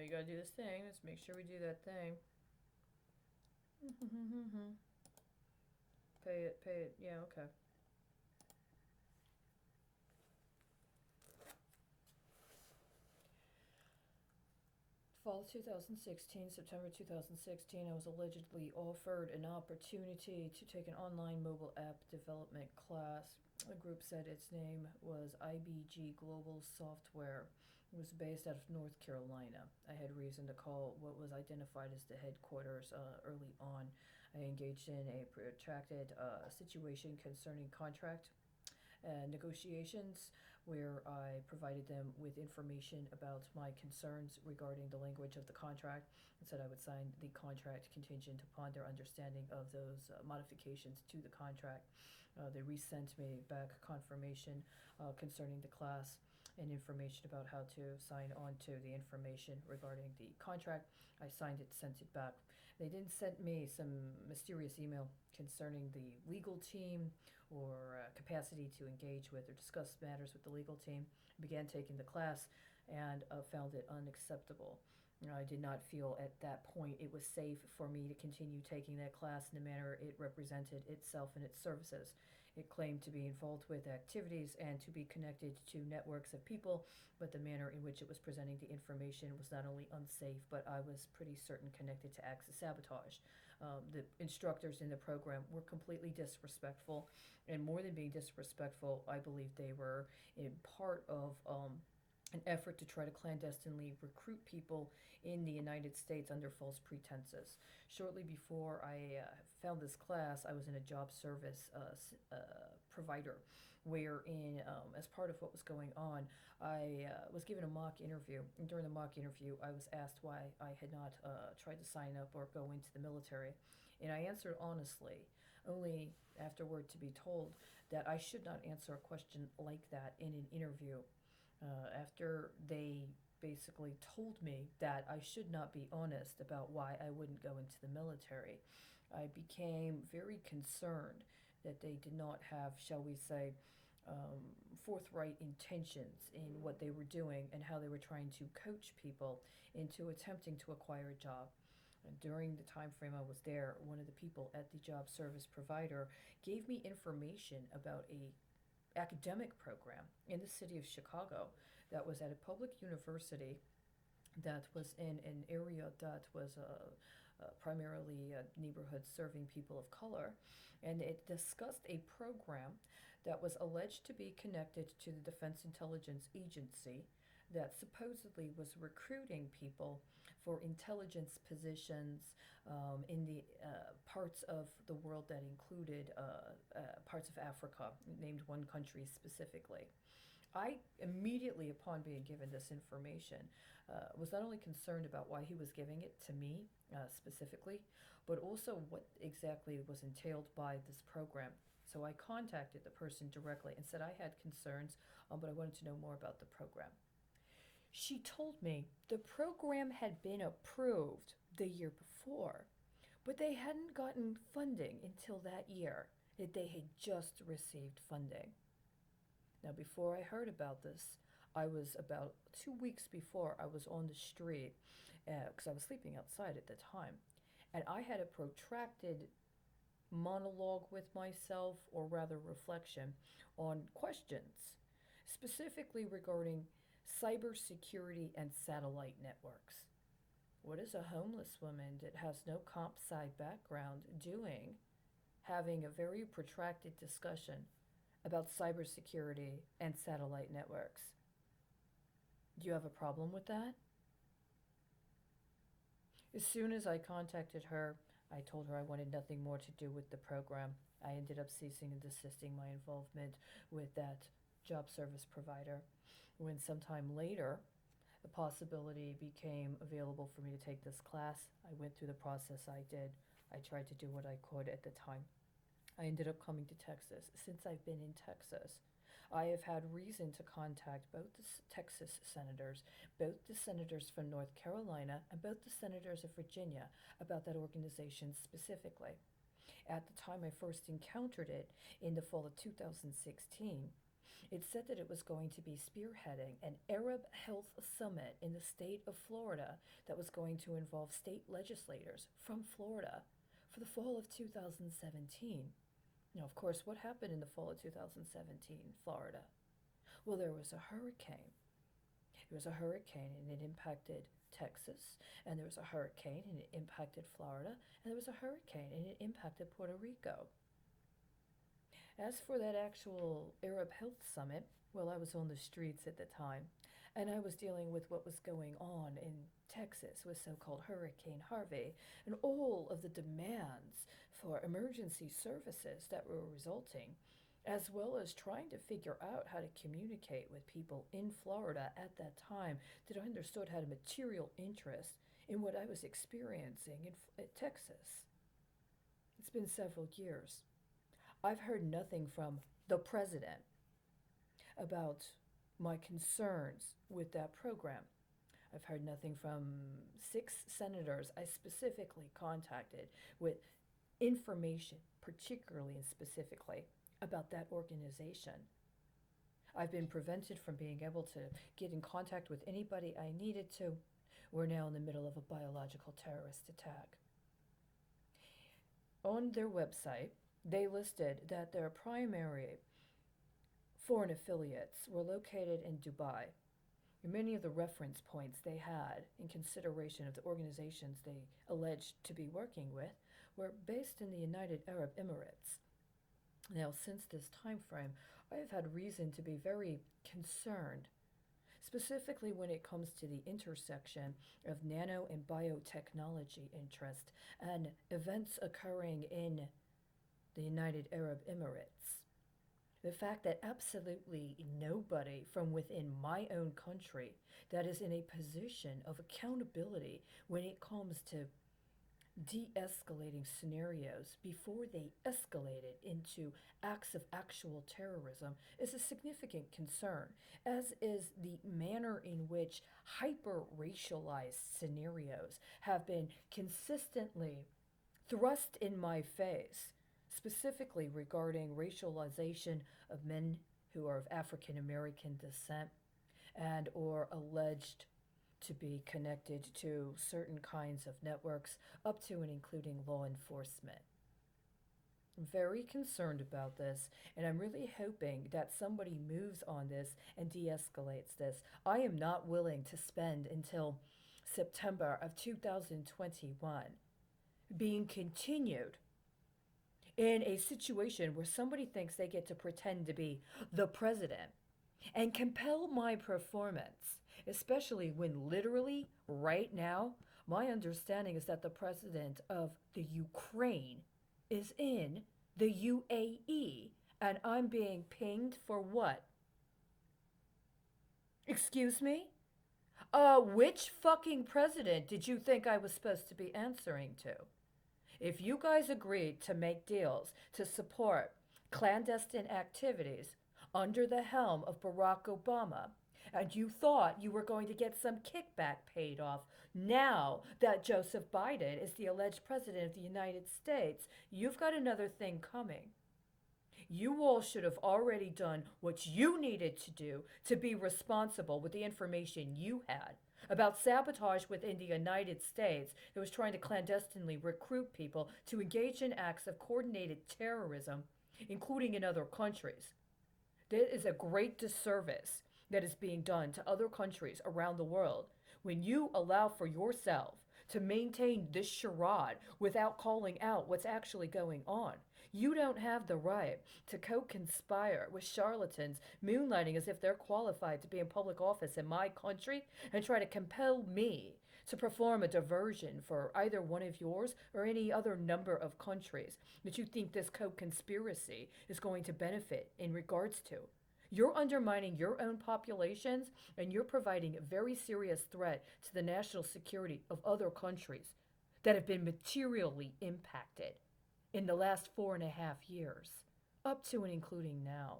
you gotta do this thing. Let's make sure we do that thing. Pay it. Yeah, okay. Fall 2016, September 2016, I was allegedly offered an opportunity to take an online mobile app development class. The group said its name was IBG Global Software. It was based out of North Carolina. I had reason to call what was identified as the headquarters early on. I engaged in a protracted situation concerning contract negotiations, where I provided them with information about my concerns regarding the language of the contract and said I would sign the contract contingent upon their understanding of those modifications to the contract. They resent me back confirmation concerning the class and information about how to sign on to the information regarding the contract. I signed it, sent it back. They didn't send me some mysterious email concerning the legal team or capacity to engage with or discuss matters with the legal team. Began taking the class and found it unacceptable. I did not feel at that point it was safe for me to continue taking that class in the manner it represented itself and its services. It claimed to be involved with activities and to be connected to networks of people, but the manner in which it was presenting the information was not only unsafe, but I was pretty certain connected to acts of sabotage. The instructors in the program were completely disrespectful, and more than being disrespectful, I believe they were in part of an effort to try to clandestinely recruit people in the United States under false pretenses. Shortly before I found this class, I was in a job service provider, wherein, as part of what was going on, I was given a mock interview. And during the mock interview, I was asked why I had not tried to sign up or go into the military. And I answered honestly, only afterward to be told that I should not answer a question like that in an interview. After they basically told me that I should not be honest about why I wouldn't go into the military, I became very concerned that they did not have, shall we say, forthright intentions in what they were doing and how they were trying to coach people into attempting to acquire a job. And during the time frame I was there, one of the people at the job service provider gave me information about a academic program in the city of Chicago that was at a public university that was in an area that was primarily a neighborhood serving people of color. And it discussed a program that was alleged to be connected to the Defense Intelligence Agency that supposedly was recruiting people for intelligence positions in the parts of the world that included parts of Africa, named one country specifically. I immediately, upon being given this information, was not only concerned about why he was giving it to me specifically, but also what exactly was entailed by this program. So I contacted the person directly and said I had concerns, but I wanted to know more about the program. She told me the program had been approved the year before, but they hadn't gotten funding until that year, that they had just received funding. Now, before I heard about this, I was about 2 weeks before I was on the street because I was sleeping outside at the time. And I had a protracted monologue with myself, or rather reflection, on questions, specifically regarding cybersecurity and satellite networks. What is a homeless woman that has no comp sci background doing having a very protracted discussion about cybersecurity and satellite networks? Do you have a problem with that? As soon as I contacted her, I told her I wanted nothing more to do with the program. I ended up ceasing and desisting my involvement with that job service provider. When sometime later the possibility became available for me to take this class, I went through the process. I did. I tried to do what I could at the time. I ended up coming to Texas. Since I've been in Texas, I have had reason to contact both the Texas senators, both the senators from North Carolina, and both the senators of Virginia about that organization specifically. At the time I first encountered it in the fall of 2016, It said that it was going to be spearheading an Arab health summit in the state of Florida that was going to involve state legislators from Florida for the fall of 2017. Now, of course, what happened in the fall of 2017 in Florida? Well, there was a hurricane. There was a hurricane and it impacted Texas, and there was a hurricane and it impacted Florida, and there was a hurricane and it impacted Puerto Rico. As for that actual Arab Health Summit, well, I was on the streets at the time, and I was dealing with what was going on in Texas with so called Hurricane Harvey and all of the demands for emergency services that were resulting, as well as trying to figure out how to communicate with people in Florida at that time that I understood had a material interest in what I was experiencing in Texas. It's been several years. I've heard nothing from the president about my concerns with that program. I've heard nothing from 6 senators I specifically contacted with information, particularly and specifically, about that organization. I've been prevented from being able to get in contact with anybody I needed to. We're now in the middle of a biological terrorist attack. On their website, they listed that their primary foreign affiliates were located in Dubai. And many of the reference points they had in consideration of the organizations they alleged to be working with were based in the United Arab Emirates. Now, since this time frame, I have had reason to be very concerned, specifically when it comes to the intersection of nano and biotechnology interest and events occurring in the United Arab Emirates. The fact that absolutely nobody from within my own country that is in a position of accountability when it comes to de-escalating scenarios before they escalated into acts of actual terrorism is a significant concern, as is the manner in which hyper-racialized scenarios have been consistently thrust in my face, specifically regarding racialization of men who are of African American descent and or alleged to be connected to certain kinds of networks up to and including law enforcement. I'm very concerned about this, and I'm really hoping that somebody moves on this and de-escalates this. I am not willing to spend until September of 2021 being continued in a situation where somebody thinks they get to pretend to be the president and compel my performance, especially when literally right now, my understanding is that the president of the Ukraine is in the UAE and I'm being pinged for what? Excuse me? Which fucking president did you think I was supposed to be answering to? If you guys agreed to make deals to support clandestine activities under the helm of Barack Obama, and you thought you were going to get some kickback paid off now that Joseph Biden is the alleged president of the United States, you've got another thing coming. You all should have already done what you needed to do to be responsible with the information you had about sabotage within the United States that was trying to clandestinely recruit people to engage in acts of coordinated terrorism, including in other countries. There is a great disservice that is being done to other countries around the world when you allow for yourself to maintain this charade without calling out what's actually going on. You don't have the right to co-conspire with charlatans moonlighting as if they're qualified to be in public office in my country and try to compel me to perform a diversion for either one of yours or any other number of countries that you think this co-conspiracy is going to benefit in regards to. You're undermining your own populations and you're providing a very serious threat to the national security of other countries that have been materially impacted in the last 4.5 years, up to and including now.